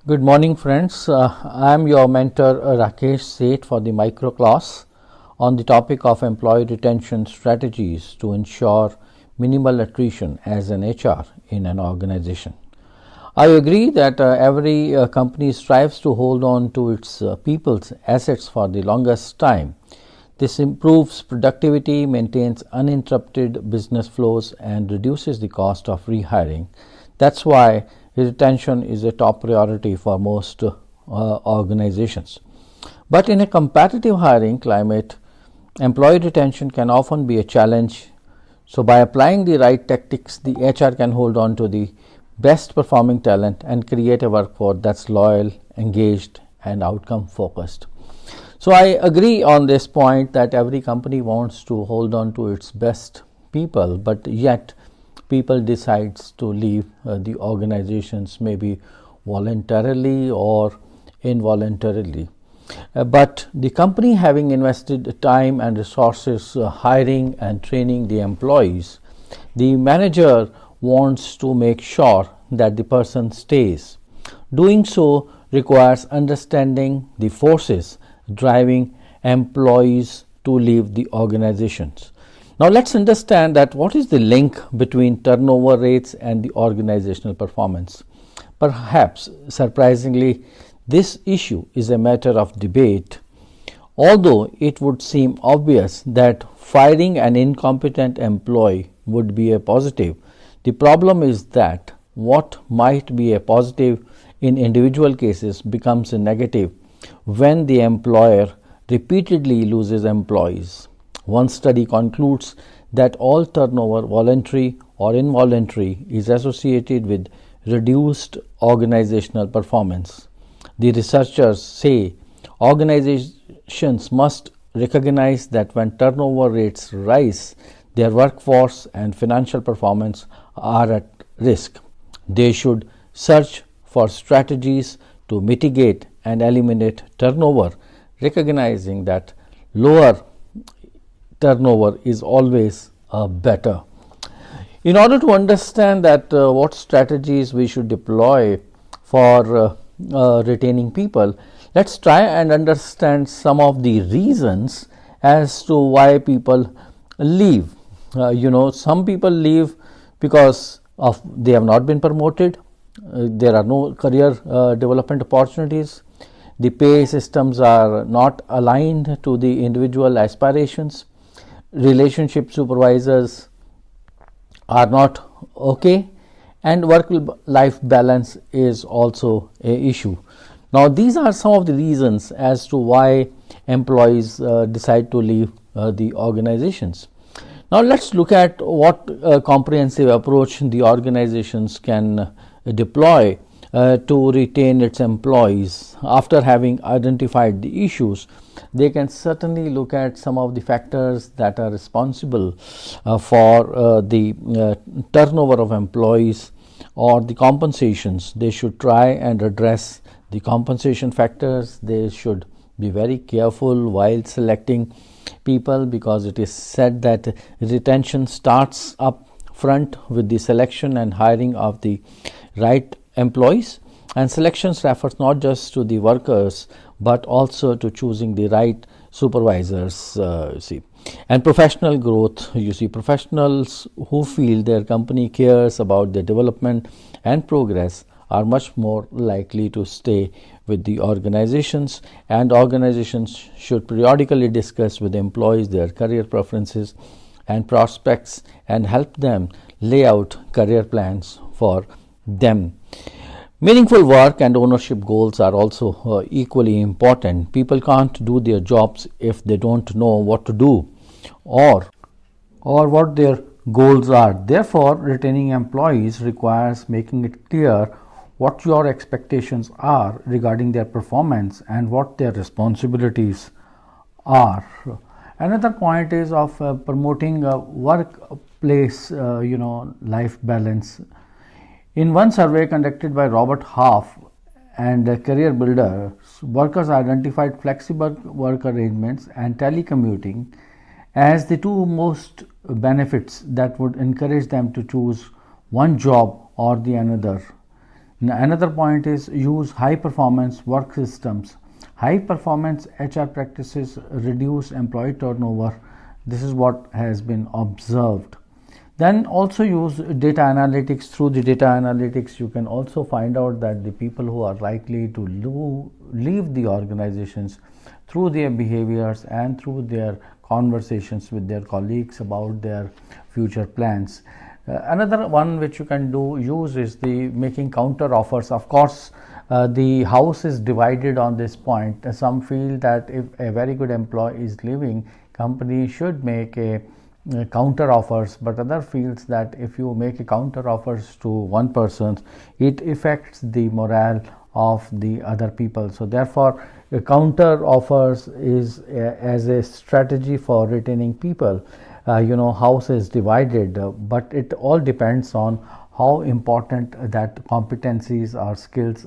Good morning, friends. I am your mentor Rakesh Seth for the micro class on the topic of employee retention strategies to ensure minimal attrition as an HR in an organization. I agree that every company strives to hold on to its people's assets for the longest time. This improves productivity, maintains uninterrupted business flows, and reduces the cost of rehiring. That's why retention is a top priority for most organizations. But in a competitive hiring climate, employee retention can often be a challenge. So, by applying the right tactics, the HR can hold on to the best performing talent and create a workforce that's loyal, engaged, and outcome focused. So, I agree on this point that every company wants to hold on to its best people, but yet people decides to leave the organizations maybe voluntarily or involuntarily. But the company, having invested time and resources hiring and training the employees, the manager wants to make sure that the person stays. Doing so requires understanding the forces driving employees to leave the organizations. Now, let's understand that what is the link between turnover rates and the organizational performance. Perhaps surprisingly, this issue is a matter of debate. Although it would seem obvious that firing an incompetent employee would be a positive, the problem is that what might be a positive in individual cases becomes a negative when the employer repeatedly loses employees. One study concludes that all turnover, voluntary or involuntary, is associated with reduced organizational performance. The researchers say organizations must recognize that when turnover rates rise, their workforce and financial performance are at risk. They should search for strategies to mitigate and eliminate turnover, recognizing that lower turnover is always better. In order to understand that what strategies we should deploy for retaining people, let's try and understand some of the reasons as to why people leave. Some people leave because of they have not been promoted, there are no career development opportunities, the pay systems are not aligned to the individual aspirations, relationship supervisors are not okay, and work life balance is also a issue. Now, these are some of the reasons as to why employees decide to leave the organizations. Now, let's look at what comprehensive approach the organizations can deploy to retain its employees. After having identified the issues, they can certainly look at some of the factors that are responsible for the turnover of employees or the compensations. They should try and address the compensation factors. They should be very careful while selecting people, because it is said that retention starts up front with the selection and hiring of the right employees, and selections refers not just to the workers but also to choosing the right supervisors. And professional growth, professionals who feel their company cares about their development and progress are much more likely to stay with the organizations, and organizations should periodically discuss with employees their career preferences and prospects and help them lay out career plans for them. Meaningful work and ownership goals are also equally important. People can't do their jobs if they don't know what to do or what their goals are. Therefore, retaining employees requires making it clear what your expectations are regarding their performance and what their responsibilities are. Another point is of promoting workplace life balance. In one survey conducted by Robert Half and Career Builder, workers identified flexible work arrangements and telecommuting as the two most benefits that would encourage them to choose one job or the another. Another point is use high performance work systems. High performance HR practices reduce employee turnover. This is what has been observed. Then also use data analytics. Through the data analytics, you can also find out that the people who are likely to leave the organizations through their behaviors and through their conversations with their colleagues about their future plans. Another one which you can use is the making counter offers. Of course, the house is divided on this point. Some feel that if a very good employee is leaving, company should make a counter offers, but other feels that if you make a counter offers to one person, it affects the morale of the other people. So therefore, a counter offers is as a strategy for retaining people. House is divided, but it all depends on how important that competencies or skills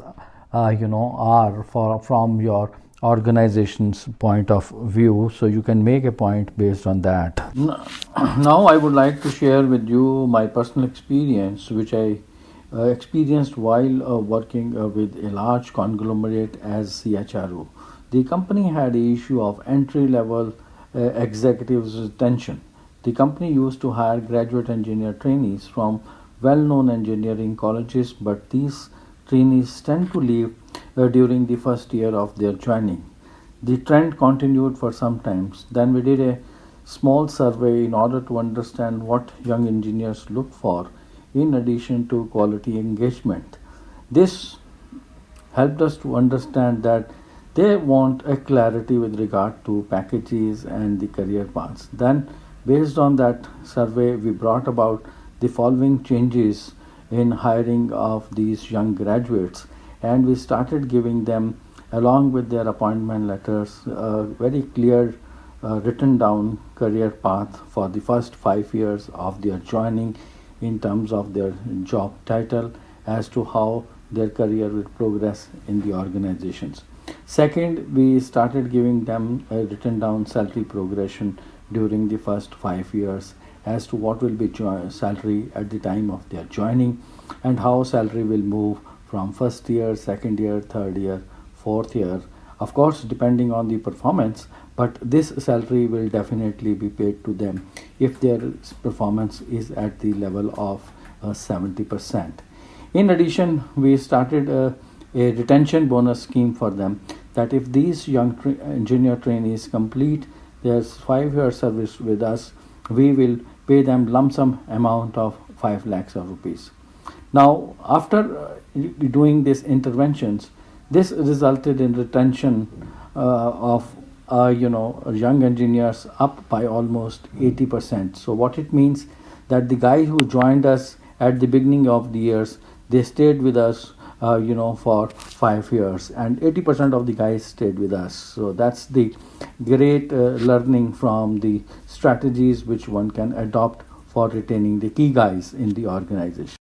are from your organization's point of view. So you can make a point based on that. Now I would like to share with you my personal experience, which I experienced while working with a large conglomerate as CHRO. The company had an issue of entry level executives retention. The company used to hire graduate engineer trainees from well known engineering colleges, but these trainees tend to leave during the first year of their joining. The trend continued for some time. Then we did a small survey in order to understand what young engineers look for in addition to quality engagement. This helped us to understand that they want a clarity with regard to packages and the career paths. Then, based on that survey, we brought about the following changes in hiring of these young graduates, and we started giving them, along with their appointment letters, a very clear written down career path for the first 5 years of their joining in terms of their job title as to how their career will progress in the organizations. Second, we started giving them a written down salary progression during the first 5 years as to what will be salary at the time of their joining and how salary will move from first year, second year, third year, fourth year. Of course, depending on the performance, but this salary will definitely be paid to them if their performance is at the level of 70%. In addition, we started a retention bonus scheme for them that if these young engineer trainees complete their 5 year service with us, we will pay them lump sum amount of 5 lakhs of rupees. Now, after doing these interventions, this resulted in retention of young engineers up by almost 80%. So what it means that the guys who joined us at the beginning of the years, they stayed with us for 5 years, and 80% of the guys stayed with us. So that's the great learning from the strategies which one can adopt for retaining the key guys in the organization.